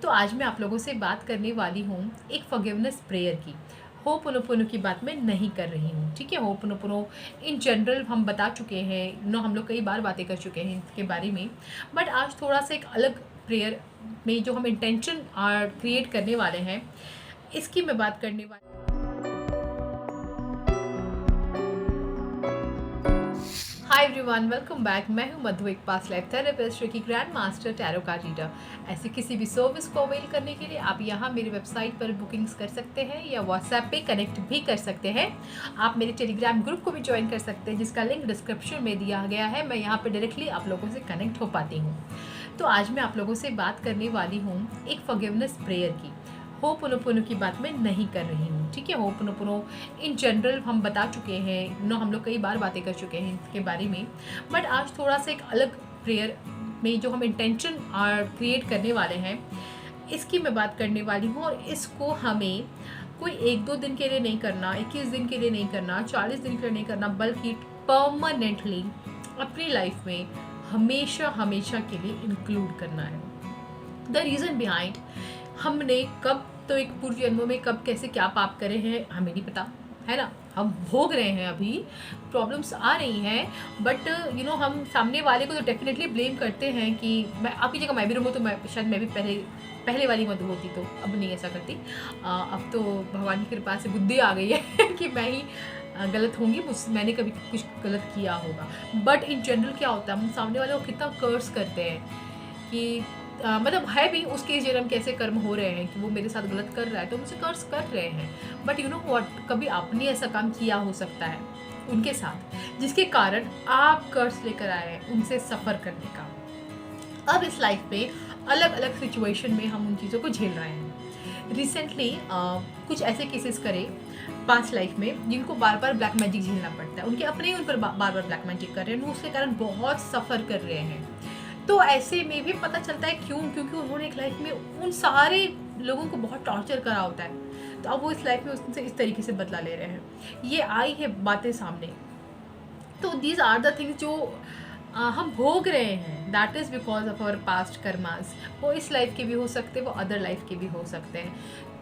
तो आज मैं आप लोगों से बात करने वाली हूँ एक फॉरगिवनेस प्रेयर की। होपोनोपोनो की बात मैं नहीं कर रही हूँ, ठीक है? होपोनोपोनो इन जनरल हम बता चुके हैं, हम लोग कई बार बातें कर चुके हैं इसके बारे में। बट आज थोड़ा सा एक अलग प्रेयर में जो हम इंटेंशन क्रिएट करने वाले हैं, इसकी मैं बात करने वाली। Hi everyone, welcome back. मैं हूं मधु, एक पास्ट लाइफ थेरेपिस्ट जो कि grand master tarot card reader. ऐसे किसी भी सर्विस को अवेल करने के लिए आप यहां मेरी वेबसाइट पर बुकिंग्स कर सकते हैं या व्हाट्सएप पे कनेक्ट भी कर सकते हैं। आप मेरे टेलीग्राम ग्रुप को भी ज्वाइन कर सकते हैं जिसका लिंक डिस्क्रिप्शन में दिया गया है। मैं यहाँ पर डायरेक्टली आप लोगों से कनेक्ट हो पाती हूँ। तो आज मैं आप लोगों से बात करने वाली हूँ एक फॉरगिवनेस प्रेयर की। होपोनोपोनो की बात मैं नहीं कर रही हूँ, ठीक है? होपोनोपोनो इन जनरल हम बता चुके हैं, हम लोग कई बार बातें कर चुके हैं इसके बारे में। बट आज थोड़ा सा एक अलग प्रेयर में जो हम इंटेंशन क्रिएट करने वाले हैं, इसकी मैं बात करने वाली हूँ। और इसको हमें कोई 1-2 दिन के लिए नहीं करना, 21 दिन के लिए नहीं करना, 40 दिन के लिए नहीं करना, बल्कि परमानेंटली अपनी लाइफ में हमेशा हमेशा के लिए इंक्लूड करना है। द रीज़न बिहाइंड, हमने कब तो एक पूर्व जन्मों में कब कैसे क्या पाप करे हैं हमें नहीं पता, है ना? हम भोग रहे हैं, अभी प्रॉब्लम्स आ रही हैं। बट हम सामने वाले को तो डेफिनेटली ब्लेम करते हैं कि मैं आपकी जगह मैं भी रहूँ तो मैं शायद मैं भी पहले वाली मधु होती, तो अब नहीं ऐसा करती। अब तो भगवान की कृपा से बुद्धि आ गई है कि मैं ही गलत होंगी, मैंने कभी कुछ गलत किया होगा। बट इन जनरल क्या होता है, हम सामने वाले को कितना कर्स करते हैं कि मतलब है भी उसके इस जन्म कैसे कर्म हो रहे हैं कि वो मेरे साथ गलत कर रहा है तो मुझे कर्ज कर रहे हैं। बट यू नो व्हाट, कभी आपने ऐसा काम किया हो सकता है उनके साथ जिसके कारण आप कर्ज लेकर आए हैं उनसे सफ़र करने का। अब इस लाइफ में अलग अलग सिचुएशन में हम उन चीज़ों को झेल रहे हैं। रिसेंटली कुछ ऐसे केसेस करे पास्ट लाइफ में जिनको बार बार ब्लैक मैजिक झेलना पड़ता है, उनके अपने ही उन पर बार बार ब्लैक मैजिक कर रहे हैं, उसके कारण बहुत सफ़र कर रहे हैं। तो ऐसे में भी पता चलता है क्यों, क्योंकि उन्होंने एक लाइफ में उन सारे लोगों को बहुत टॉर्चर करा होता है, तो अब वो इस लाइफ में उससे इस तरीके से बदला ले रहे हैं। ये आई है बातें सामने। तो दीज आर द थिंग्स जो हम भोग रहे हैं, that is because of our past karmas. वो इस लाइफ के भी हो सकते हैं, वो अदर लाइफ के भी हो सकते हैं।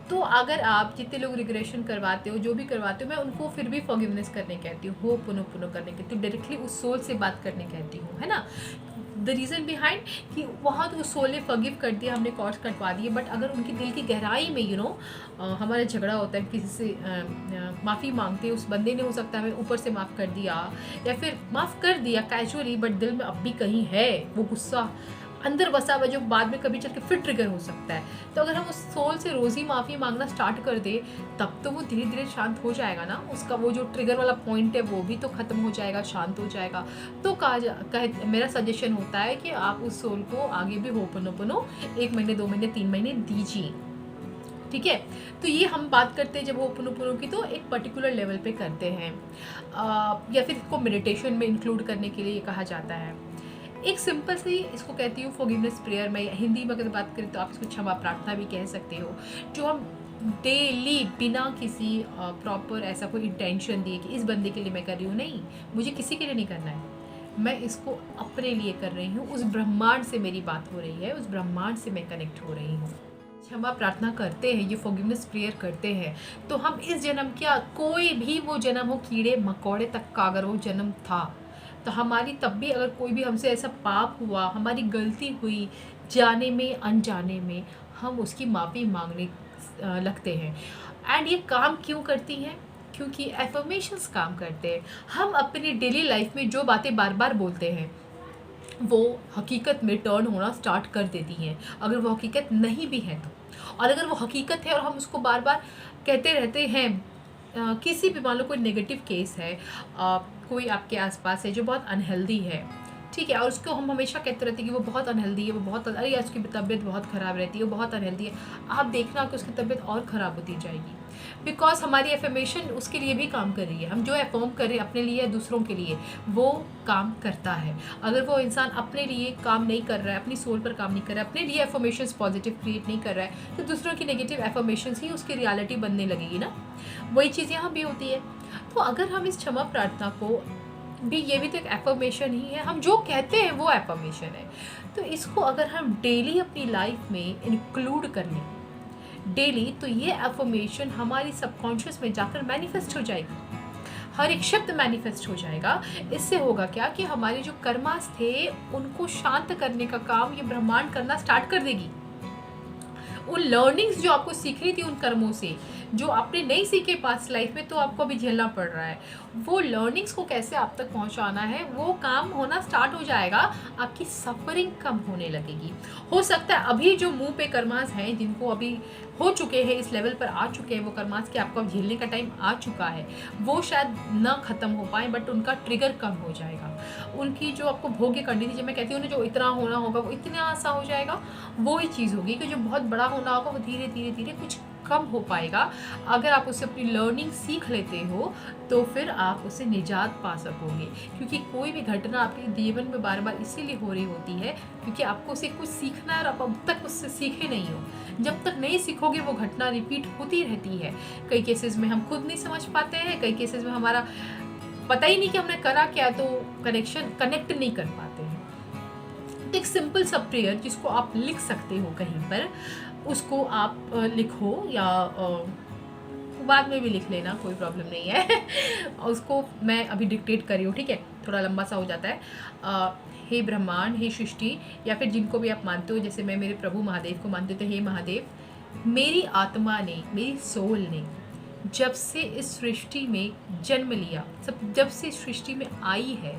तो अगर आप जितने लोग रिग्रेशन करवाते हो, जो भी करवाते हो, मैं उनको फिर भी फॉरगिवनेस करने कहती हूँ, हो पुनो पुनो करने कहती हूँ, डायरेक्टली उस सोल से बात करने कहती हूँ, है ना? द रीज़न बिहाइंड कि वहाँ तो उस सोल ने फॉरगिव कर दिया, हमने कॉर्ड्स कटवा दिए। बट अगर उनकी दिल की गहराई में हमारा झगड़ा होता है, किसी से माफ़ी मांगते हैं, उस बंदे ने हो सकता है हमें ऊपर से माफ़ कर दिया या फिर माफ़ कर दिया कैजुअली, बट दिल में अब भी कहीं है वो गुस्सा अंदर बसा हुआ जो बाद में कभी चल के फिर ट्रिगर हो सकता है। तो अगर हम उस सोल से रोज़ ही माफ़ी मांगना स्टार्ट कर दे, तब तो वो धीरे धीरे शांत हो जाएगा ना। उसका वो जो ट्रिगर वाला पॉइंट है वो भी तो ख़त्म हो जाएगा, शांत हो जाएगा। तो मेरा सजेशन होता है कि आप उस सोल को आगे भी होपोनोपोनो 1 महीने, 2 महीने, 3 महीने दीजिए, ठीक है? तो ये हम बात करते हैं जब होपोनोपोनो की, तो एक पर्टिकुलर लेवल पे करते हैं, या फिर इसको मेडिटेशन में इंक्लूड करने के लिए कहा जाता है। एक सिंपल सी इसको कहती हूँ फॉरगिवनेस प्रेयर। मैं हिंदी में अगर बात करें तो आप इसको क्षमा प्रार्थना भी कह सकते हो, जो हम डेली बिना किसी प्रॉपर ऐसा कोई इंटेंशन दिए कि इस बंदे के लिए मैं कर रही हूँ, नहीं, मुझे किसी के लिए नहीं करना है, मैं इसको अपने लिए कर रही हूँ। उस ब्रह्मांड से मेरी बात हो रही है, उस ब्रह्मांड से मैं कनेक्ट हो रही हूँ। क्षमा प्रार्थना करते हैं, ये फॉरगिवनेस प्रेयर करते हैं, तो हम इस जन्म क्या, कोई भी वो जन्म हो, कीड़े मकोड़े तक का अगर वो जन्म था, तो हमारी तब भी अगर कोई भी हमसे ऐसा पाप हुआ, हमारी गलती हुई जाने में अनजाने में, हम उसकी माफ़ी मांगने लगते हैं। एंड ये काम क्यों करती हैं? क्योंकि एफर्मेशंस काम करते हैं। हम अपनी डेली लाइफ में जो बातें बार बार बोलते हैं वो हकीकत में टर्न होना स्टार्ट कर देती हैं, अगर वो हकीकत नहीं भी है तो। और अगर वो हकीकत है और हम उसको बार बार कहते रहते हैं, किसी भी, मान लो कोई नेगेटिव केस है, कोई आपके आसपास है जो बहुत अनहेल्दी है, ठीक है, और उसको हम हमेशा कहते रहते हैं कि वो बहुत अनहेल्दी है, वो बहुत, अरे यार उसकी तबीयत बहुत ख़राब रहती है, वो बहुत अनहेल्दी है। आप देखना कि उसकी तबीयत और ख़राब होती जाएगी, बिकॉज हमारी एफर्मेशन उसके लिए भी काम कर रही है। हम जो एफर्म करें अपने लिए या दूसरों के लिए, वो काम करता है। अगर वो इंसान अपने लिए काम नहीं कर रहा है, अपनी सोल पर काम नहीं कर रहा है, अपने लिए एफर्मेशंस पॉजिटिव क्रिएट नहीं कर रहा है, तो दूसरों की नेगेटिव एफर्मेशंस ही उसकी रियलिटी बनने लगेगी ना। वही चीज़ यहाँ भी होती है। तो अगर हम इस क्षमा प्रार्थना को भी ये भी तो एक एफर्मेशन ही है, हम जो कहते हैं वो एफर्मेशन है। तो इसको अगर हम डेली अपनी लाइफ में इंक्लूड कर लें डेली, तो ये एफर्मेशन हमारी सबकॉन्शियस में जाकर मैनिफेस्ट हो जाएगी, हर एक शब्द मैनिफेस्ट हो जाएगा। इससे होगा क्या कि हमारे जो कर्मास थे उनको शांत करने का काम ये ब्रह्मांड करना स्टार्ट कर देगी। उन लर्निंग्स जो आपको सीखनी थी उन कर्मों से, जो आपने नहीं सीखे पास्ट लाइफ में, तो आपको अभी झेलना पड़ रहा है, वो लर्निंग्स को कैसे आप तक पहुंचाना है वो काम होना स्टार्ट हो जाएगा। आपकी सफरिंग कम होने लगेगी। हो सकता है अभी जो मुंह पे कर्मास हैं, जिनको अभी हो चुके हैं, इस लेवल पर आ चुके हैं वो कर्मास कि आपको अब झेलने का टाइम आ चुका है, वो शायद ना ख़त्म हो पाए, बट उनका ट्रिगर कम हो जाएगा। उनकी जो आपको भोग्य करनी थी, जब मैं कहती हूँ ना जो इतना होना होगा वो इतना सा हो जाएगा, वो ही चीज़ होगी कि जो बहुत बड़ा होना होगा वो धीरे धीरे धीरे कुछ कम हो पाएगा। अगर आप उससे अपनी लर्निंग सीख लेते हो तो फिर आप उससे निजात पा सकोगे, क्योंकि कोई भी घटना आपके जीवन में बार बार इसीलिए हो रही होती है क्योंकि आपको उसे कुछ सीखना है और आप अब तक उससे सीखे नहीं हो। जब तक नहीं सीखोगे वो घटना रिपीट होती रहती है। कई केसेस में हम खुद नहीं समझ पाते हैं, कई केसेस में हमारा पता ही नहीं कि हमने करा क्या, तो कनेक्ट नहीं कर पाते हैं। तो एक सिंपल सा प्रेयर जिसको आप लिख सकते हो कहीं पर, उसको आप लिखो या बाद में भी लिख लेना, कोई प्रॉब्लम नहीं है। उसको मैं अभी डिक्टेट कर रही हूँ, ठीक है, थोड़ा लंबा सा हो जाता है। हे ब्रह्मांड, हे सृष्टि, या फिर जिनको भी आप मानते हो, जैसे मैं मेरे प्रभु महादेव को मानते, तो हे महादेव, मेरी आत्मा ने, मेरी सोल ने जब से इस सृष्टि में जन्म लिया, जब से सृष्टि में आई है,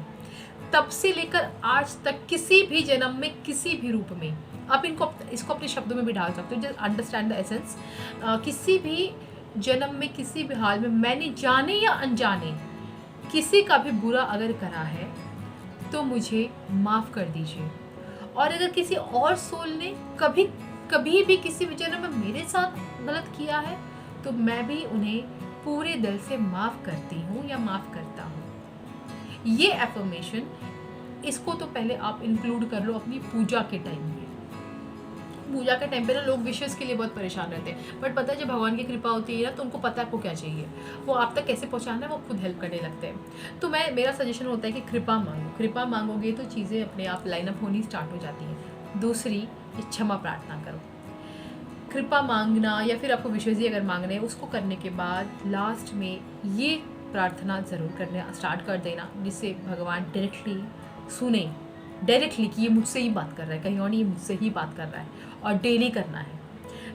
तब से लेकर आज तक किसी भी जन्म में किसी भी रूप में, आप इसको अपने शब्दों में भी डाल सकते हो, जस्ट अंडरस्टैंड द एसेंस। किसी भी जन्म में किसी भी हाल में मैंने जाने या अनजाने किसी का भी बुरा अगर करा है तो मुझे माफ़ कर दीजिए। और अगर किसी और सोल ने कभी भी किसी भी जन्म में मेरे साथ गलत किया है तो मैं भी उन्हें पूरे दिल से माफ़ करती हूँ या माफ़ करता हूँ। ये एफर्मेशन, इसको तो पहले आप इंक्लूड कर लो अपनी पूजा के टाइम में। पूजा के टाइम पे ना लोग विशेष के लिए बहुत परेशान रहते हैं, बट पता है जब भगवान की कृपा होती है ना तो उनको पता है आपको क्या चाहिए, वो आप तक कैसे पहुंचाना है वो खुद हेल्प करने लगते हैं। तो मेरा सजेशन होता है कि कृपा मांगो, कृपा मांगोगे तो चीज़ें अपने आप लाइनअप होनी स्टार्ट हो जाती हैं। दूसरी, क्षमा प्रार्थना करो। कृपा मांगना या फिर आपको विशेष अगर मांगना है, उसको करने के बाद लास्ट में ये प्रार्थना ज़रूर करना स्टार्ट कर देना, जिससे भगवान डायरेक्टली सुने, डायरेक्टली कि ये मुझसे ही बात कर रहा है, कहीं और नहीं, ये मुझसे ही बात कर रहा है। और डेली करना है,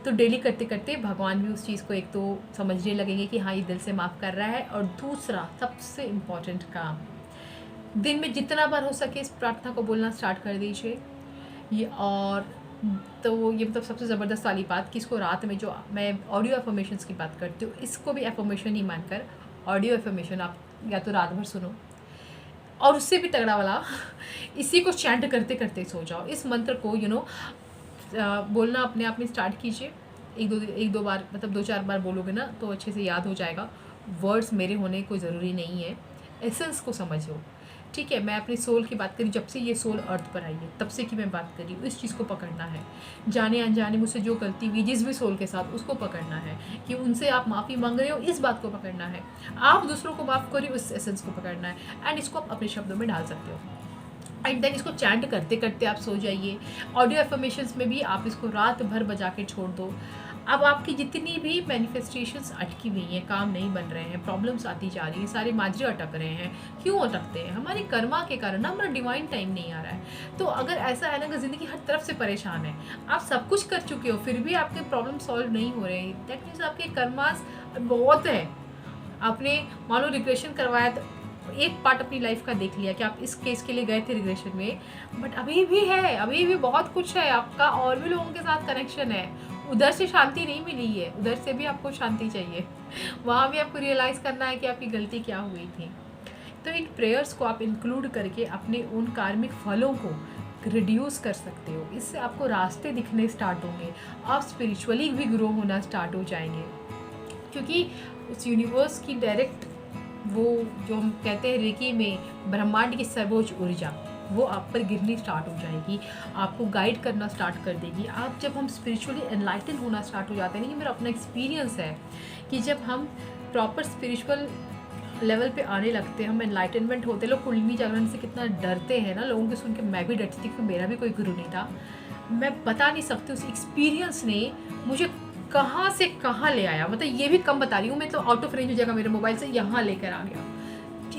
तो डेली करते करते भगवान भी उस चीज़ को एक तो समझने लगेंगे कि हाँ ये दिल से माफ़ कर रहा है। और दूसरा सबसे इम्पॉर्टेंट काम, दिन में जितना बार हो सके इस प्रार्थना को बोलना स्टार्ट कर दीजिए। ये और तो ये मतलब सबसे ज़बरदस्त वाली बात कि इसको रात में, जो मैं ऑडियो एफर्मेशंस की बात करती हूँ, इसको भी एफर्मेशन ही मानकर ऑडियो एफर्मेशन आप या तो रात भर सुनो, और उससे भी तगड़ा वाला इसी को चैंट करते करते सो जाओ। इस मंत्र को बोलना अपने आप में स्टार्ट कीजिए। एक दो बार, मतलब 2-4 बार बोलोगे ना तो अच्छे से याद हो जाएगा। वर्ड्स मेरे होने कोई ज़रूरी नहीं है, एसेंस को समझो, ठीक है। मैं अपनी सोल की बात करी, जब से ये सोल अर्थ पर आई है तब से की मैं बात करी, इस चीज़ को पकड़ना है। जाने अनजाने मुझसे जो गलती हुई जिस भी सोल के साथ, उसको पकड़ना है कि उनसे आप माफ़ी मांग रहे हो, इस बात को पकड़ना है। आप दूसरों को माफ़ करिए, उस एसेंस को पकड़ना है, एंड इसको आप अपने शब्दों में डाल सकते हो। एंड देन इसको चैंट करते करते आप सो जाइए। ऑडियो एफर्मेशंस में भी आप इसको रात भर बजा के छोड़ दो। अब आपकी जितनी भी मैनिफेस्टेशंस अटकी हुई हैं, काम नहीं बन रहे हैं, प्रॉब्लम्स आती जा रही हैं, सारे माजरे अटक रहे हैं, क्यों अटकते हैं? हमारे कर्मा के कारण ना, हमारा डिवाइन टाइम नहीं आ रहा है। तो अगर ऐसा है ना कि ज़िंदगी हर तरफ से परेशान है, आप सब कुछ कर चुके हो फिर भी आपके प्रॉब्लम सॉल्व नहीं हो रहे हैं, दैट मीन्स आपके कर्मास बहुत है। आपने मान लो रिग्रेशन करवाया, तो एक पार्ट अपनी लाइफ का देख लिया कि आप इस केस के लिए गए थे रिग्रेशन में, बट अभी भी है, अभी भी बहुत कुछ है आपका, और भी लोगों के साथ कनेक्शन है। उधर से शांति नहीं मिली है, उधर से भी आपको शांति चाहिए, वहाँ भी आपको रियलाइज़ करना है कि आपकी गलती क्या हुई थी। तो इन प्रेयर्स को आप इंक्लूड करके अपने उन कार्मिक फलों को रिड्यूस कर सकते हो। इससे आपको रास्ते दिखने स्टार्ट होंगे, आप स्पिरिचुअली भी ग्रो होना स्टार्ट हो जाएंगे, क्योंकि उस यूनिवर्स की डायरेक्ट, वो जो हम कहते हैं रेकी में, ब्रह्मांड की सर्वोच्च ऊर्जा, वो आप पर गिरनी स्टार्ट हो जाएगी, आपको गाइड करना स्टार्ट कर देगी। आप जब हम स्पिरिचुअली एनलाइटन होना स्टार्ट हो जाते हैं, ये मेरा अपना एक्सपीरियंस है कि जब हम प्रॉपर स्पिरिचुअल लेवल पे आने लगते हैं, हम एनलाइटनमेंट होते हैं। लोग कुंडली जागरण से कितना डरते हैं ना, लोगों के सुन के मैं भी डरती थी क्योंकि मेरा भी कोई गुरु नहीं था। मैं बता नहीं सकती उस एक्सपीरियंस ने मुझे कहाँ से कहाँ ले आया, मतलब ये भी कम बता रही हूँ मैं, तो आउट ऑफ रेंज हो जाएगा मेरे मोबाइल से, यहाँ लेकर आ गया।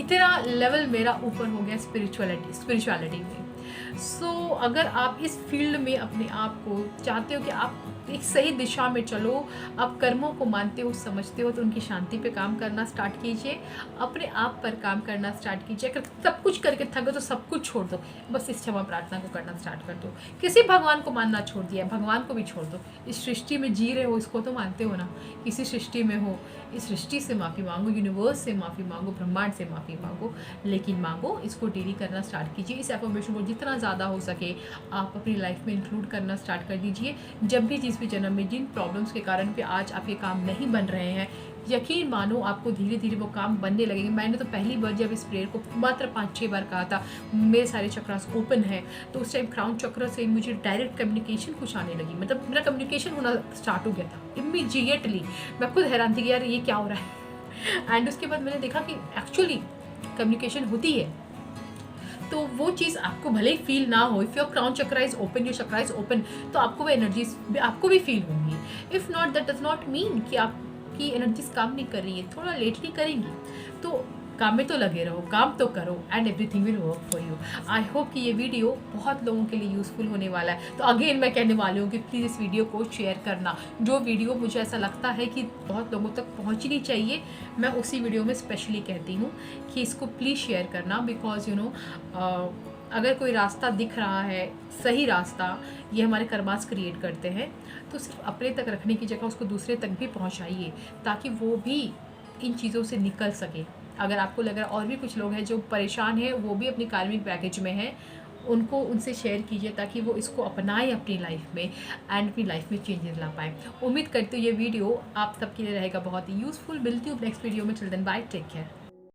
इतना लेवल मेरा ऊपर हो गया स्पिरिचुअलिटी में। सो अगर आप इस फील्ड में अपने आप को चाहते हो कि आप एक सही दिशा में चलो, आप कर्मों को मानते हो, समझते हो, तो उनकी शांति पे काम करना स्टार्ट कीजिए, अपने आप पर काम करना स्टार्ट कीजिए। अगर सब कुछ करके थक गए तो सब कुछ छोड़ दो, बस इस क्षमा प्रार्थना को करना स्टार्ट कर दो। किसी भगवान को मानना छोड़ दिया, भगवान को भी छोड़ दो। इस सृष्टि में जी रहे हो, इसको तो मानते हो ना, किसी सृष्टि में हो, इस सृष्टि से माफ़ी मांगो, यूनिवर्स से माफ़ी मांगो, ब्रह्मांड से माफ़ी मांगो, लेकिन मांगो, इसको डेली करना स्टार्ट कीजिए। इस एफर्मेशन को जितना ज़्यादा हो सके आप अपनी लाइफ में इंक्लूड करना स्टार्ट कर दीजिए। जब भी जिस भी जन्म में जिन प्रॉब्लम्स के कारण पे आज आपके काम नहीं बन रहे हैं, यकीन मानो आपको धीरे धीरे वो काम बनने लगेंगे। मैंने तो पहली बार जब इस प्रेयर को मात्र 5-6 बार कहा था, मेरे सारे चक्रास ओपन है, तो उस टाइम क्राउन चक्र से मुझे डायरेक्ट कम्युनिकेशन कुछ आने लगी, मतलब मेरा कम्युनिकेशन होना स्टार्ट हो गया था इमीडिएटली। मैं खुद हैरान थी कि यार ये क्या हो रहा है। एंड उसके बाद मैंने देखा कि एक्चुअली कम्युनिकेशन होती है। तो वो चीज़ आपको भले ही फील ना हो, if your crown chakra is open, your chakra is open, तो आपको वो एनर्जीज आपको भी फील होंगी। If not, that does not mean कि आपकी एनर्जीज काम नहीं कर रही है, थोड़ा लेटली करेंगी। तो काम में तो लगे रहो, काम तो करो, and everything will work for you. I hope कि ये वीडियो बहुत लोगों के लिए यूज़फुल होने वाला है। तो अगेन मैं कहने वाली हूँ कि प्लीज़ इस वीडियो को शेयर करना। जो वीडियो मुझे ऐसा लगता है कि बहुत लोगों तक पहुँचनी चाहिए, मैं उसी वीडियो में स्पेशली कहती हूँ कि इसको प्लीज़ शेयर करना। बिकॉज यू नो, अगर कोई रास्ता दिख रहा है, सही रास्ता, ये हमारे कर्मास क्रिएट करते हैं, तो सिर्फ अपने तक रखने की जगह उसको दूसरे तक भी पहुँचाइए, ताकि वो भी इन चीज़ों से निकल सके। अगर आपको लग रहा है और भी कुछ लोग हैं जो परेशान हैं, वो भी अपनी कार्मिक पैकेज में हैं, उनको उनसे शेयर कीजिए ताकि वो इसको अपनाएं अपनी लाइफ में एंड अपनी लाइफ में चेंजेस ला पाएँ। उम्मीद करती हूँ ये वीडियो आप सबके लिए रहेगा बहुत ही यूज़फुल। मिलती हूँ नेक्स्ट वीडियो में। Children, bye, take care.